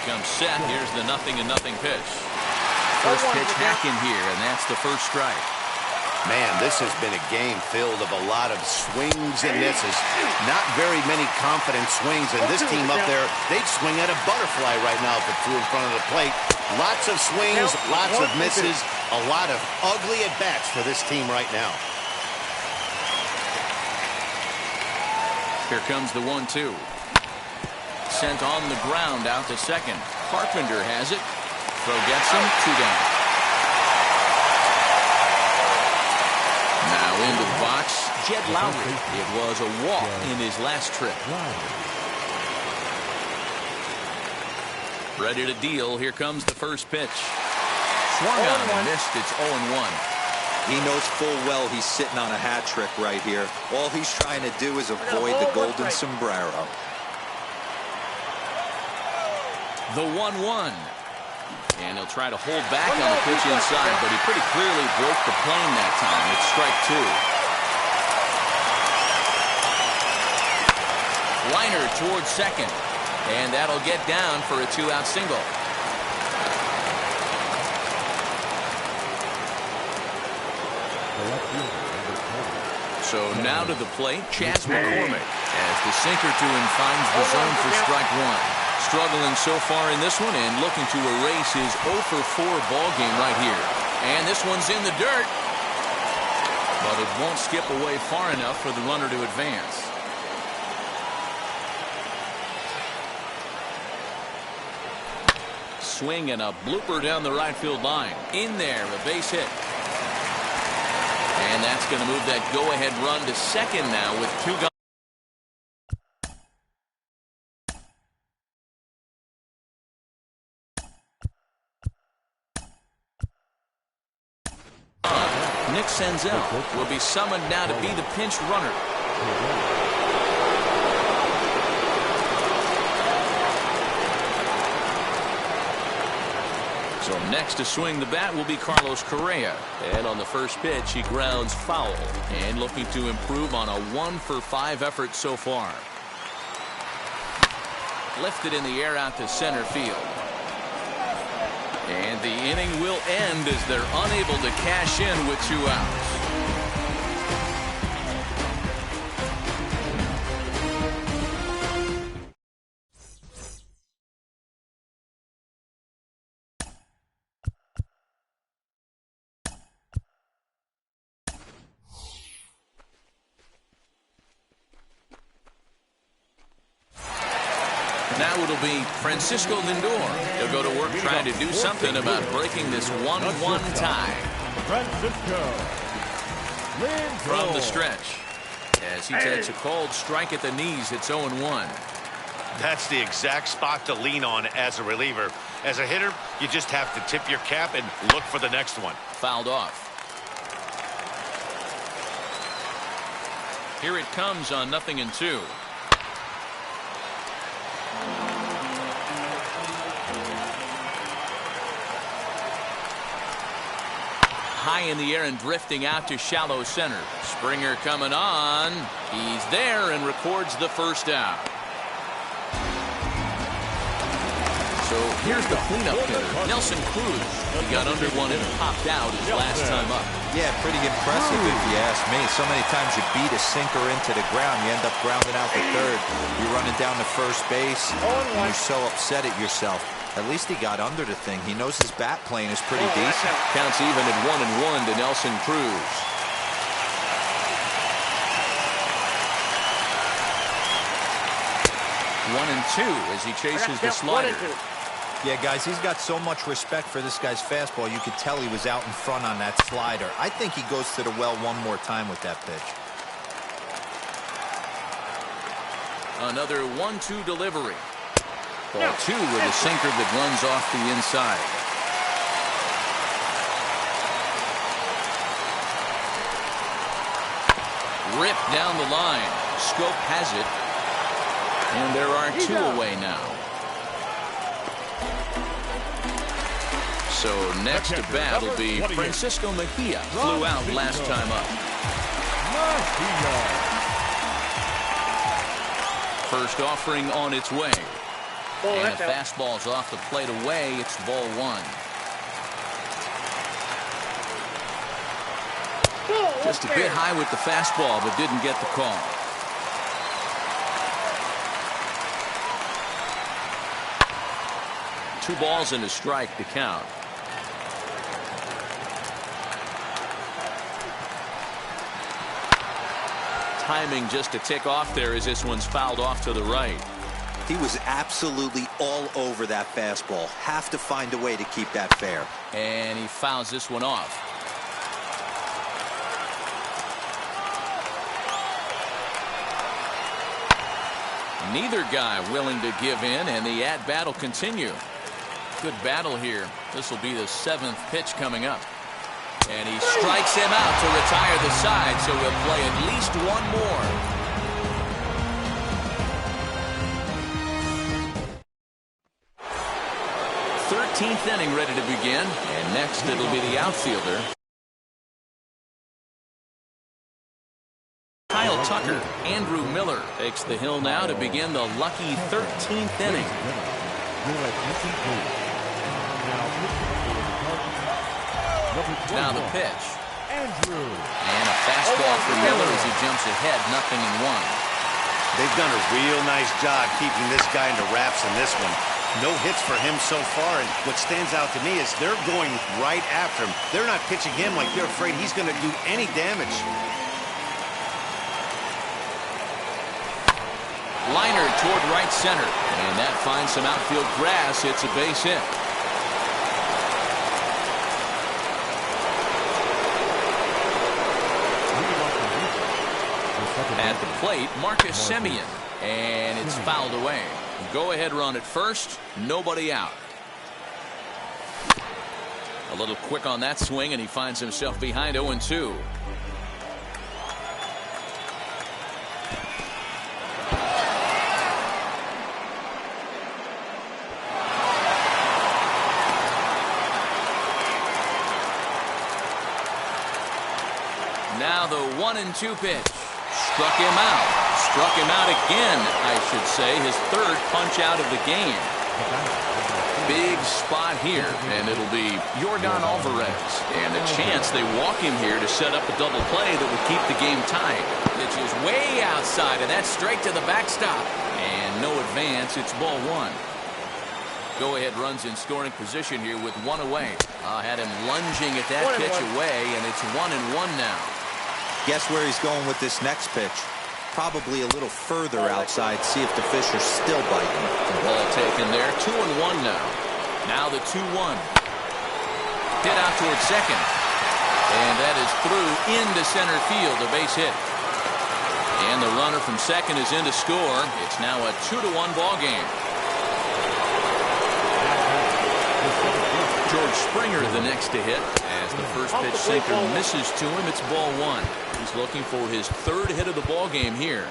Comes set. Here's the 0-0 pitch. First pitch hacking here, and that's the first strike. Man, this has been a game filled of a lot of swings and misses. Not very many confident swings, and this team up there, they'd swing at a butterfly right now if it flew in front of the plate. Lots of swings, lots of misses, a lot of ugly at-bats for this team right now. Here comes the 1-2. Sent on the ground out to second. Carpenter has it. Throw gets him, 2 down. Now into the box, Jed Lowry. It was a walk in his last trip. Ready to deal. Here comes the first pitch. Swung on and missed. It's 0-1. He knows full well he's sitting on a hat trick right here. All he's trying to do is avoid the golden sombrero. The 1-1. And he'll try to hold back on the pitch inside, but he pretty clearly broke the plane that time. It's strike 2. Liner towards second. And that'll get down for a 2-out single. So now to the plate, Chas McCormick, as the sinker to him finds the zone for strike 1. Struggling so far in this one and looking to erase his 0-for-4 ball game right here. And this one's in the dirt. But it won't skip away far enough for the runner to advance. Swing and a blooper down the right field line. In there, a base hit. And that's going to move that go-ahead run to second now with 2 guys. Nick Senzel will be summoned now to be the pinch runner. So next to swing the bat will be Carlos Correa. And on the first pitch, he grounds foul. And looking to improve on a 1-for-5 effort so far. Lifted in the air out to center field. And the inning will end as they're unable to cash in with 2 outs. Now it'll be Francisco Lindor. He'll go to work trying to do something about breaking this 1-1 tie. Francisco Lindor. From the stretch, as he takes a cold strike at the knees, it's 0-1. That's the exact spot to lean on as a reliever. As a hitter, you just have to tip your cap and look for the next one. Fouled off. Here it comes on 0-2. High in the air and drifting out to shallow center. Springer coming on. He's there and records the first out. So here's the cleanup hitter, Nelson Cruz. He got under one and popped out his last time up. Yeah, pretty impressive if you ask me. So many times you beat a sinker into the ground, you end up grounding out the third. You're running down to first base, and you're so upset at yourself. At least he got under the thing. He knows his bat playing is pretty decent. Counts even at 1-1 to Nelson Cruz. One and two as he chases the slider. Yeah, guys, he's got so much respect for this guy's fastball. You could tell he was out in front on that slider. I think he goes to the well one more time with that pitch. Another 1-2 delivery. Ball 2 with a sinker that runs off the inside. Ripped down the line. Scope has it. And there are 2 away now. So next to bat will be Francisco Mejia. Flew out last time up. First offering on its way. And the fastball's off the plate away. It's ball 1. Just a bit high with the fastball, but didn't get the call. Two balls and a strike to count. Timing just a tick off there as this one's fouled off to the right. He was absolutely all over that fastball. Have to find a way to keep that fair. And he fouls this one off. Neither guy willing to give in, and the at-bat will continue. Good battle here. This will be the 7th pitch coming up. And he strikes him out to retire the side, so he'll play at least one more. 13th inning ready to begin, and next it'll be the outfielder. Kyle Tucker. Andrew Miller takes the hill now to begin the lucky 13th inning. Now the pitch. And a fastball for Miller as he jumps ahead, 0-1. They've done a real nice job keeping this guy into wraps in this one. No hits for him so far, and what stands out to me is they're going right after him. They're not pitching him like they're afraid he's going to do any damage. Liner toward right center, and that finds some outfield grass. It's a base hit. At the plate, Marcus Semien, and it's fouled away. Go-ahead run at first, nobody out. A little quick on that swing, and he finds himself behind 0-2. Now the 1-2 pitch. Struck him out. Struck him out again, I should say. His 3rd punch out of the game. Big spot here, and it'll be Yordan Alvarez. And a chance they walk him here to set up a double play that would keep the game tied. Pitch is way outside, and that's straight to the backstop. And no advance, it's ball one. Go-ahead runs in scoring position here with one away. Had him lunging at that pitch away, and it's 1-1 now. Guess where he's going with this next pitch? Probably a little further outside, see if the fish are still biting. The ball taken there, 2-1 now. Now the 2-1. Hit out towards second. And that is through into center field, a base hit. And the runner from second is in to score. It's now a 2-1 ball game. George Springer the next to hit. As the first pitch sinker misses to him, it's ball one. He's looking for his third hit of the ball game here.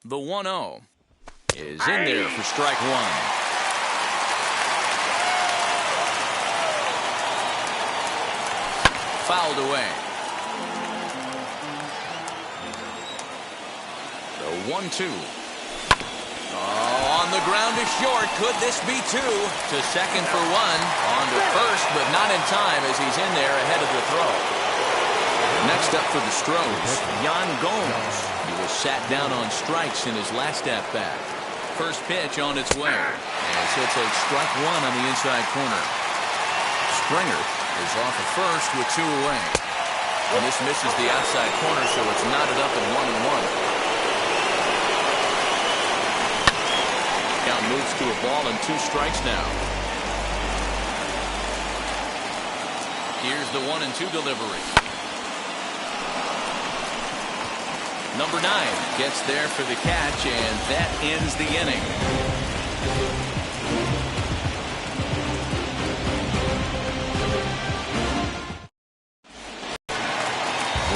The 1-0 is in there for strike one. Fouled away. The 1-2. Oh, on the ground is short. Could this be two? To second for one. On to first, but not in time as he's in there ahead of the throw. Next up for the Stros, Yan Gomes. He was sat down on strikes in his last at-bat. First pitch on its way. And so it's a strike one on the inside corner. Springer is off at first with two away. And this misses the outside corner, so it's knotted up at 1-1. Count moves to a ball and 2 strikes now. Here's the 1-2 delivery. Number 9 gets there for the catch, and that ends the inning.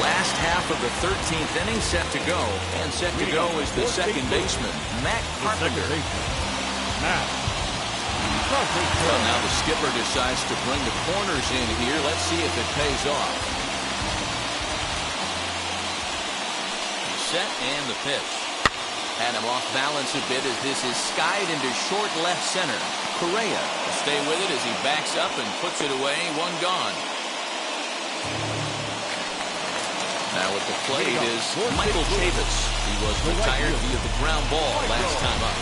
Last half of the 13th inning set to go, and set to go is the second baseman, Matt Carpenter. Well, now the skipper decides to bring the corners in here. Let's see if it pays off. Set and the pitch. Had him off balance a bit as this is skied into short left center. Correa will stay with it as he backs up and puts it away. One gone. Now at the plate is Michael Chavis. He was retired via the ground ball last time up.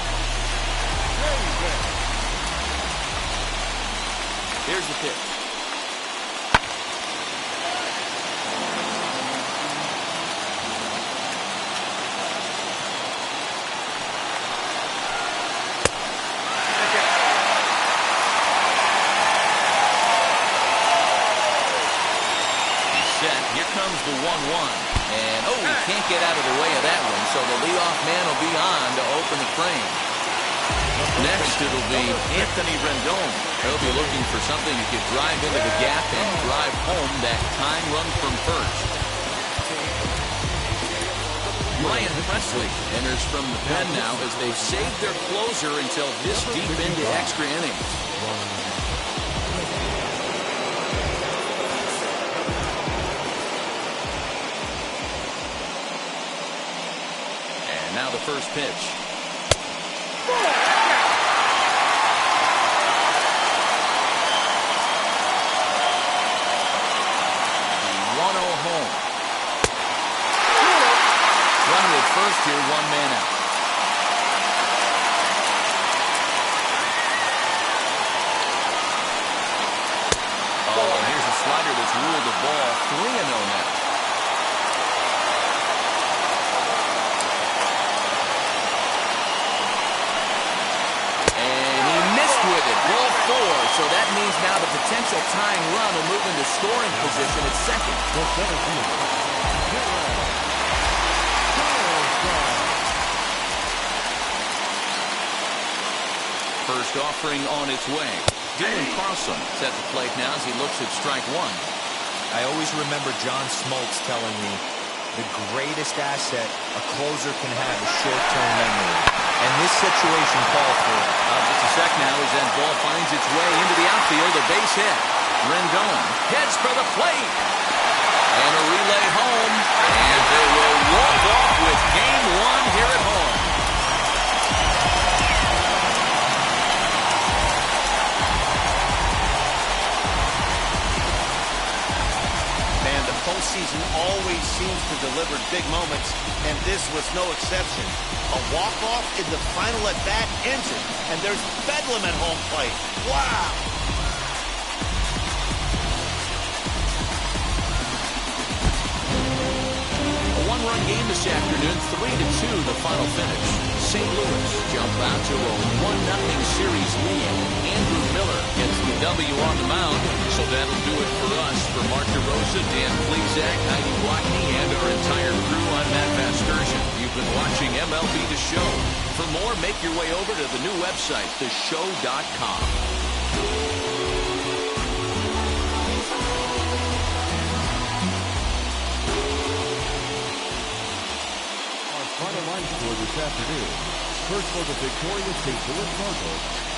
Here's the pitch. Here comes the 1-1. And, oh, he can't get out of the way of that one, so the leadoff man will be on to open the frame. Next, it'll be Anthony Rendon. He'll be looking for something that could drive into the gap and drive home that tying run from first. Ryan Presley enters from the pen now as they've saved their closer until this deep into extra innings. Now the first pitch. 1-0 home. Runner at first here, one man out. Oh, and here's a slider that's ruled the ball. 3-0 now. Ball 4, so that means now the potential tying run will move into scoring position at second. First offering on its way. Dylan Carlson is at the plate now as he looks at strike one. I always remember John Smoltz telling me the greatest asset a closer can have is short-term memory. And this situation called for it. Just a sec now as that ball finds its way into the outfield. A base hit. Rendon heads for the plate. And a relay home. And they will walk off with Game 1 here at home. Man, the postseason always seems to deliver big moments, and this was no exception. A walk-off in the final at-bat ends it, and there's bedlam at home plate. Wow! One-run game this afternoon, 3-2 the final finish. St. Louis jump out to a 1-0 series lead. Andrew Miller gets the W on the mound, so that'll do it for us. For Mark DeRosa, Dan Plesac, Heidi Blockney, and our entire crew, I'm Matt Vasgersian. You've been watching MLB The Show. For more, make your way over to the new website, theshow.com. Final line score this afternoon. First for the victorious St. Louis Cardinals,